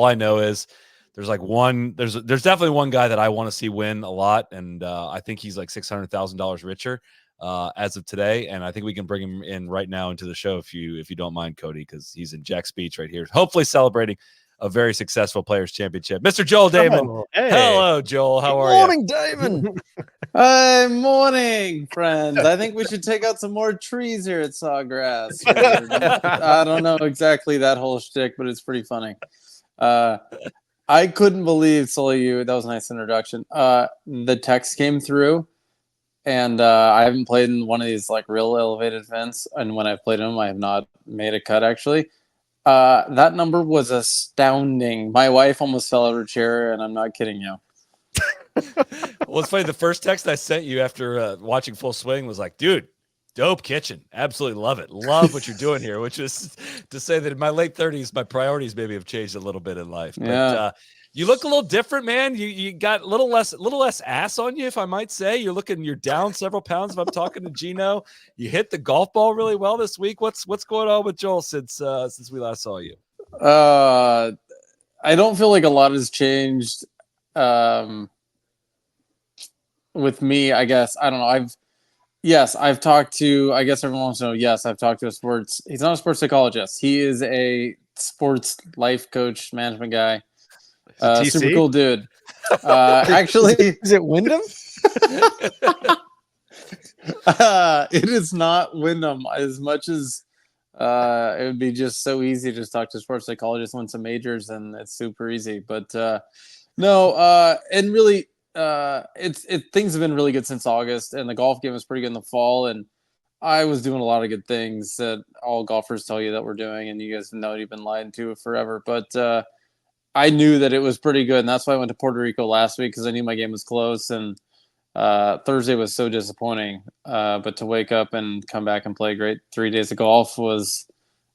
All I know is there's definitely one guy that I want to see win a lot, and I think he's like $600,000 richer as of today, and I think we can bring him in right now into the show if you don't mind, Cody, because he's in Jack's Beach right here, hopefully celebrating a very successful Players Championship. Mr. Joel Dahmen. Oh, hey. Hello, Joel. How are you? Morning, Dahmen. Hey, morning, friends. I think we should take out some more trees here at Sawgrass. I don't know exactly that whole shtick, but it's pretty funny. I couldn't believe, Sully, that was a nice introduction. The text came through, and I haven't played in one of these like real elevated events, and when I've played them, I have not made a cut actually. That number was astounding. My wife almost fell out of her chair, and I'm not kidding you. Well, it's funny. The first text I sent you after watching Full Swing was like, dude, dope kitchen. Absolutely love it. Love what you're doing here, which is to say that in my late 30s, my priorities maybe have changed a little bit in life. Yeah. But you look a little different, man. You got a little less ass on you, if I might say. You're down several pounds if I'm talking to Gino. You hit the golf ball really well this week. What's going on with Joel since we last saw you? I don't feel like a lot has changed with me, I guess. I don't know. I've talked to, I guess everyone wants to know, yes, I've talked to he's not a sports psychologist. He is a sports life coach, management guy. Super cool dude. Actually, is it Wyndham? It is not Wyndham as much as it would be just so easy to just talk to a sports psychologist, win some majors, and it's super easy. But no, and really, things have been really good since August, and the golf game was pretty good in the fall, and I was doing a lot of good things that all golfers tell you that we're doing, and you guys know you've been lied to forever. But I knew that it was pretty good, and that's why I went to Puerto Rico last week, because I knew my game was close, and Thursday was so disappointing. But to wake up and come back and play a great 3 days of golf was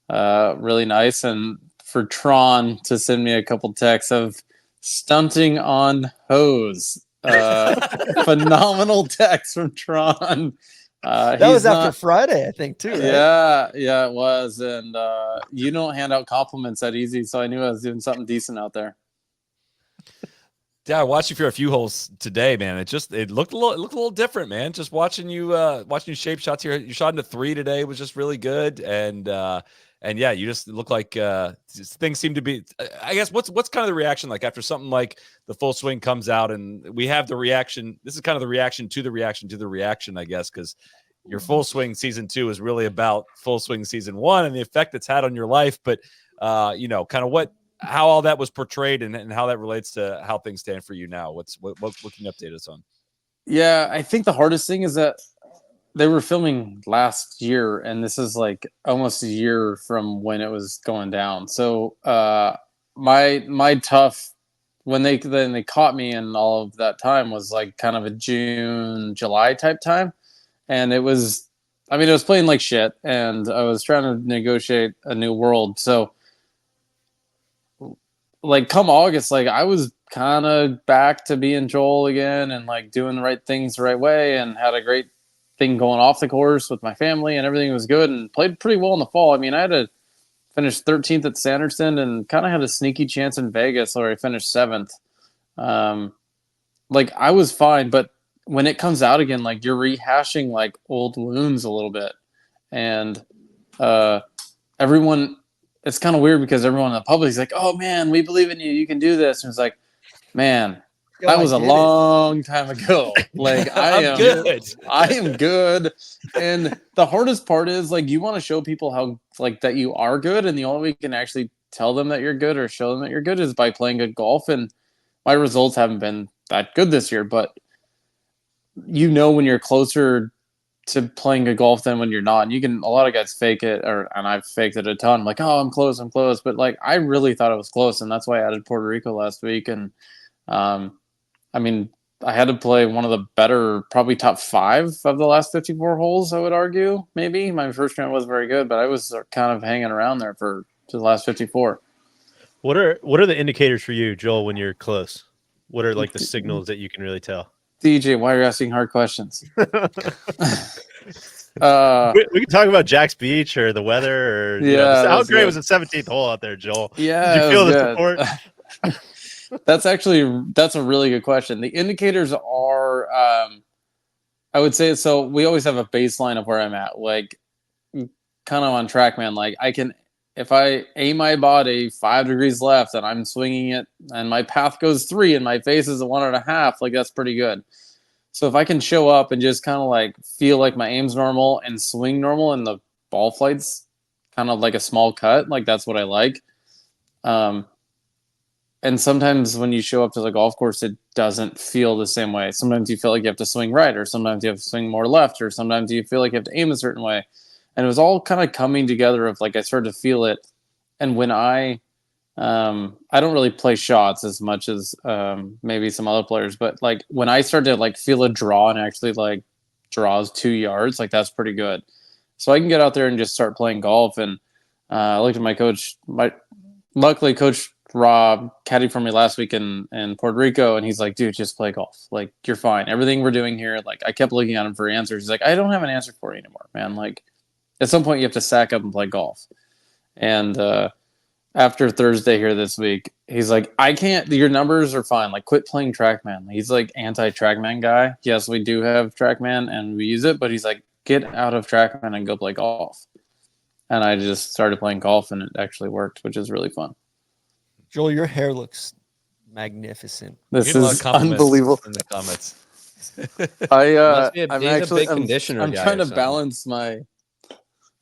really nice. And for Tron to send me a couple texts of stunting on hose. Phenomenal text from Tron. That was after Friday, I think, too. Right? Yeah, it was. And you don't hand out compliments that easy, so I knew I was doing something decent out there. Yeah, I watched you for a few holes today, man. It looked a little different, man. Just watching you shape shots here. You shot into 3 today was just really good, and yeah, you just look like things seem to be. I guess what's kind of the reaction like after something like the Full Swing comes out, and we have the reaction. This is kind of the reaction to the reaction to the reaction, I guess, because your Full Swing season 2 is really about Full Swing season 1 and the effect it's had on your life. But kind of how all that was portrayed and how that relates to how things stand for you now. What can you update us on? Yeah, I think the hardest thing is that they were filming last year, and this is like almost a year from when it was going down. So my tough when they caught me in all of that time was like kind of a June, July type time. And it was playing like shit, and I was trying to negotiate a new world. So like come August, like I was kind of back to being Joel again and like doing the right things the right way, and had a great thing going off the course with my family, and everything was good, and played pretty well in the fall. I mean, I had to finish 13th at Sanderson and kind of had a sneaky chance in Vegas where I finished 7th. Like I was fine, but when it comes out again, like you're rehashing like old wounds a little bit. And everyone, it's kind of weird because everyone in the public is like, oh man, we believe in you. You can do this. And it's like, man, that was a long time ago. Like I am good. And the hardest part is like, you want to show people how like that you are good. And the only way you can actually tell them that you're good or show them that you're good is by playing good golf. And my results haven't been that good this year, but when you're closer to playing good golf than when you're not. And a lot of guys fake it, and I've faked it a ton. I'm like, oh, I'm close. But like, I really thought it was close. And that's why I added Puerto Rico last week. And I had to play one of the better, probably top 5 of the last 54 holes, I would argue. Maybe my first round wasn't very good, but I was kind of hanging around there for the last 54. What are the indicators for you, Joel, when you're close? What are like the signals that you can really tell? DJ, why are you asking hard questions? We can talk about Jack's Beach or the weather, or how great was the 17th hole out there, Joel? Yeah, did you feel the support? That's a really good question. The indicators are, I would say, so we always have a baseline of where I'm at, like kind of on TrackMan. Like if I aim my body 5 degrees left and I'm swinging it and my path goes 3 and my face is a 1.5, like that's pretty good. So if I can show up and just kind of like feel like my aim's normal and swing normal and the ball flight's kind of like a small cut, like that's what I like. And sometimes when you show up to the golf course, it doesn't feel the same way. Sometimes you feel like you have to swing right, or sometimes you have to swing more left, or sometimes you feel like you have to aim a certain way. And it was all kind of coming together of like I started to feel it. And when I don't really play shots as much as maybe some other players, but like when I started to like feel a draw and actually like draws 2 yards, like that's pretty good. So I can get out there and just start playing golf. And I looked at my coach. Luckily, Coach Rob caddied for me last week in Puerto Rico, and he's like, dude, just play golf. Like, you're fine. Everything we're doing here, like, I kept looking at him for answers. He's like, I don't have an answer for you anymore, man. Like, at some point, you have to sack up and play golf. And after Thursday here this week, he's like, I can't, your numbers are fine. Like, quit playing TrackMan. He's like anti-TrackMan guy. Yes, we do have TrackMan, and we use it, but he's like, get out of TrackMan and go play golf. And I just started playing golf, and it actually worked, which is really fun. Joel, your hair looks magnificent. This is unbelievable. In the comments. I'm trying to balance my.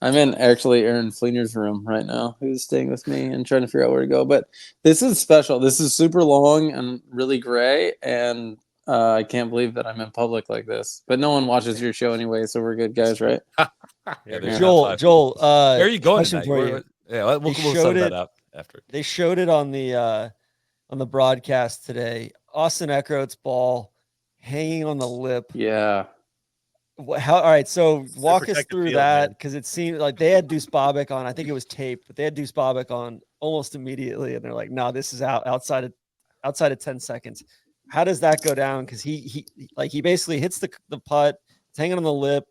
I'm in actually Aaron Fleener's room right now, who's staying with me and trying to figure out where to go. But this is special. This is super long and really gray, and I can't believe that I'm in public like this. But no one watches your show anyway, so we're good guys, right? Joel, where are you going tonight? For you? Yeah, we'll set that up after. They showed it on the broadcast today. Austin Eckroat's ball hanging on the lip. Yeah. All right, so walk us through that, because it seemed like they had Deuce Bobick on. I think it was taped, but they had Deuce Bobick on almost immediately, and they're like, "No, this is outside of 10 seconds." How does that go down? Because he basically hits the putt, it's hanging on the lip.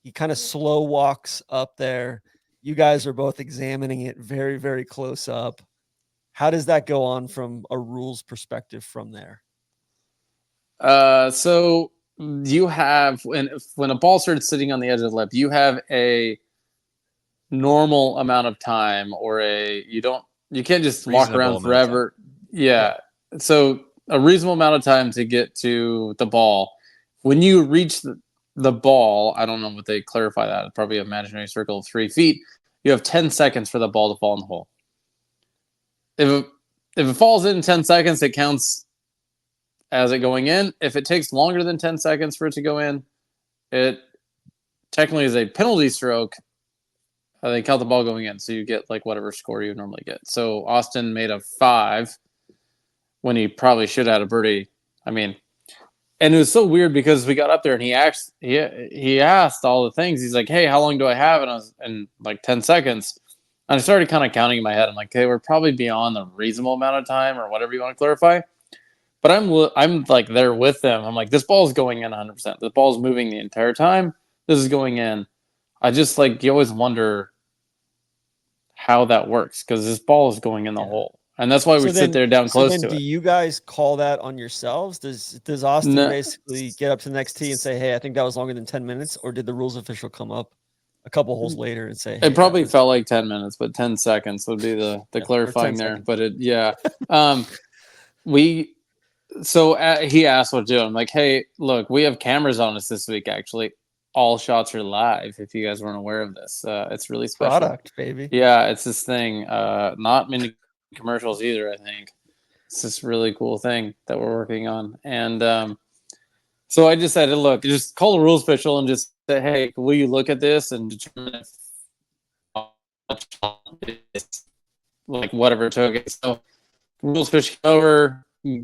He kind of slow walks up there. You guys are both examining it very, very close up. How does that go on from a rules perspective from there? So you have when a ball starts sitting on the edge of the lip, you have a normal amount of time, or you can't just walk around forever. Yeah. So a reasonable amount of time to get to the ball. When you reach the ball, I don't know what they clarify that. Probably an imaginary circle of 3 feet. You have 10 seconds for the ball to fall in the hole. If it falls in 10 seconds, it counts as it going in. If it takes longer than 10 seconds for it to go in, it technically is a penalty stroke. They count the ball going in, so you get like whatever score you normally get. So Austin made a 5 when he probably should have had a birdie. I mean, and it was so weird because we got up there and he asked all the things. He's like, "Hey, how long do I have?" And I was in like 10 seconds. And I started kind of counting in my head. I'm like, "Okay, we're probably beyond the reasonable amount of time, or whatever you want to clarify." But I'm like there with them. I'm like, this ball is going in 100%. The ball is moving the entire time. This is going in. I just you always wonder how that works, because this ball is going in the hole. And that's why we sit there down close to it. Do you guys call that on yourselves? Does Austin basically get up to the next tee and say, "Hey, I think that was longer than 10 minutes," or did the rules official come up a couple holes later and say, "Hey, it probably felt like 10 minutes, but 10 seconds would be the clarifying there. Seconds. But he asked what to do. I'm like, "Hey, look, we have cameras on us this week. Actually, all shots are live. If you guys weren't aware of this, it's really special. Product, baby. Yeah, it's this thing. Not many commercials either. I think it's this really cool thing that we're working on. And so I just said, look, just call the rules official and just say, hey, will you look at this and determine if it's like whatever it took. So rules official over.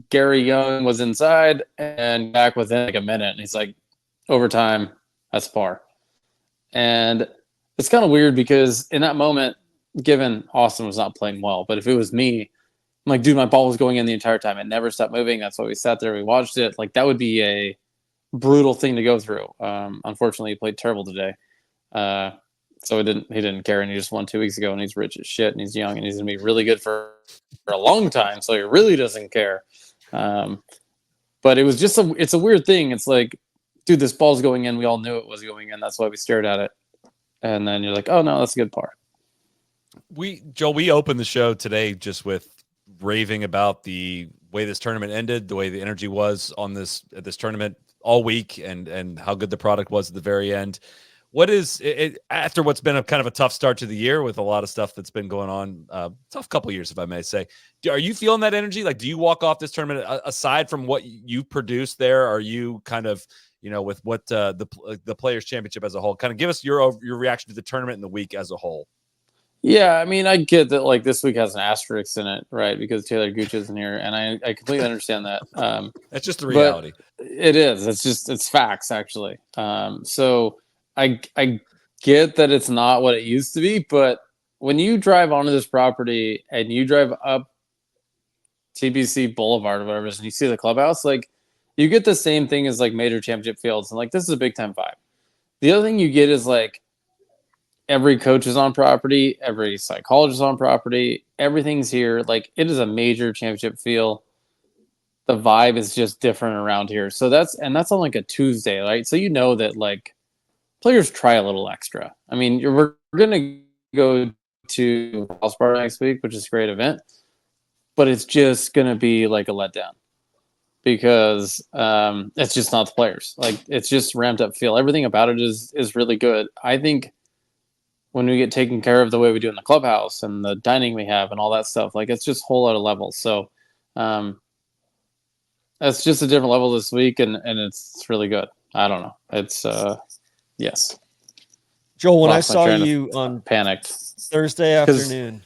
Gary Young was inside and back within like a minute, and he's like, overtime, that's par. And it's kind of weird because in that moment, given Austin was not playing well, but if it was me, I'm like, dude, my ball was going in the entire time. It never stopped moving. That's why we sat there, we watched it. Like, that would be a brutal thing to go through. Unfortunately, he played terrible today. So he didn't care, and he just won 2 weeks ago, and he's rich as shit, and he's young, and he's gonna be really good for a long time. So he really doesn't care. But it was just it's a weird thing. It's like, dude, this ball's going in. We all knew it was going in. That's why we stared at it. And then you're like, oh no, that's a good par. Joel, we opened the show today just with raving about the way this tournament ended, the way the energy was on this tournament all week, and how good the product was at the very end. What is it after what's been a kind of a tough start to the year with a lot of stuff that's been going on, tough couple of years, if I may say? Are you feeling that energy? Like, do you walk off this tournament aside from what you produced there? Are you kind of, with what the Players Championship as a whole? Kind of give us your reaction to the tournament and the week as a whole. Yeah, I mean, I get that, like, this week has an asterisk in it, right? Because Taylor Gooch isn't here, and I completely understand that. That's just the reality. It is. It's facts, actually. So I get that it's not what it used to be, but when you drive onto this property and you drive up TBC Boulevard or whatever, and you see the clubhouse, like, you get the same thing as like major championship fields, and like, this is a big time vibe. The other thing you get is like, every coach is on property, every psychologist is on property, everything's here. Like, it is a major championship feel. The vibe is just different around here. So that's on like a Tuesday, right? So that like players try a little extra. I mean, we're gonna go to Valspar next week, which is a great event, but it's just gonna be like a letdown because it's just not the players. Like, it's just ramped up feel. Everything about it is really good. I think when we get taken care of the way we do in the clubhouse and the dining we have and all that stuff, like, it's just a whole lot of levels. So that's just a different level this week, and it's really good. I don't know. It's yes. Joel, when I saw you on panicked Thursday afternoon,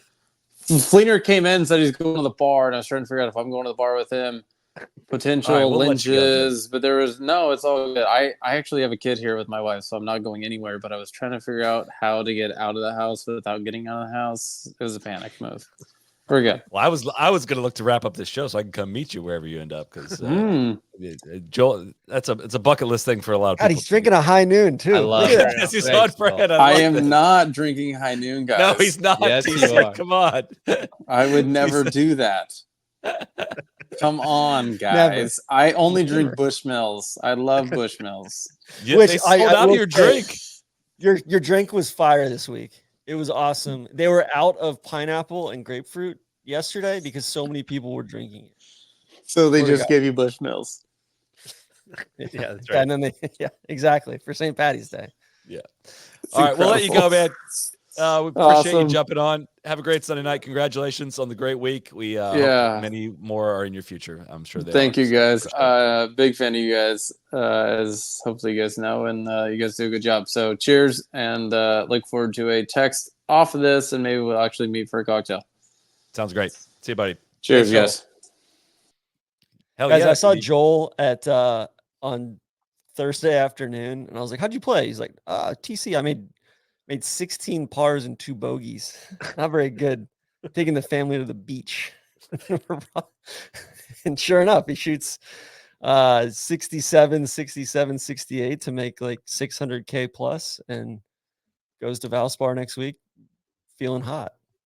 Fleener came in and said he's going to the bar, and I was trying to figure out if I'm going to the bar with him. Potential lynches, but there was no. It's all good. I actually have a kid here with my wife, so I'm not going anywhere. But I was trying to figure out how to get out of the house without getting out of the house. It was a panic move. We're good. Well, I was going to look to wrap up this show so I can come meet you wherever you end up, because Joel, it's a bucket list thing for a lot of people. God, he's drinking a high noon too. I love it. Yes, he's on Fred. I am not drinking high noon, guys. No, he's not. Yes, you are. Come on. I would never do that. Come on, guys. Never. I only drink Bushmills. I love Bushmills. Yeah, which I out of your drink. Your drink was fire this week. It was awesome. They were out of pineapple and grapefruit yesterday because so many people were drinking it. So they just gave you Bushmills. Yeah, that's right. And then exactly, for St. Patty's Day. Yeah. All right, we'll let you go, man. We appreciate you jumping on. Have a great Sunday night. Congratulations on the great week. We hope many more are in your future. I'm sure they Thank you, guys. Big fan of you guys, as hopefully you guys know, and you guys do a good job. So cheers, and look forward to a text off of this, and maybe we'll actually meet for a cocktail. Sounds great. See you, buddy. Cheers, guys. Hell guys, yeah. I saw Joel at on Thursday afternoon, and I was like, "How'd you play?" He's like, "TC, I made 16 pars and 2 bogeys. Not very good. Taking the family to the beach." And sure enough, he shoots 67, 68 to make like 600K plus, and goes to Valspar next week feeling hot.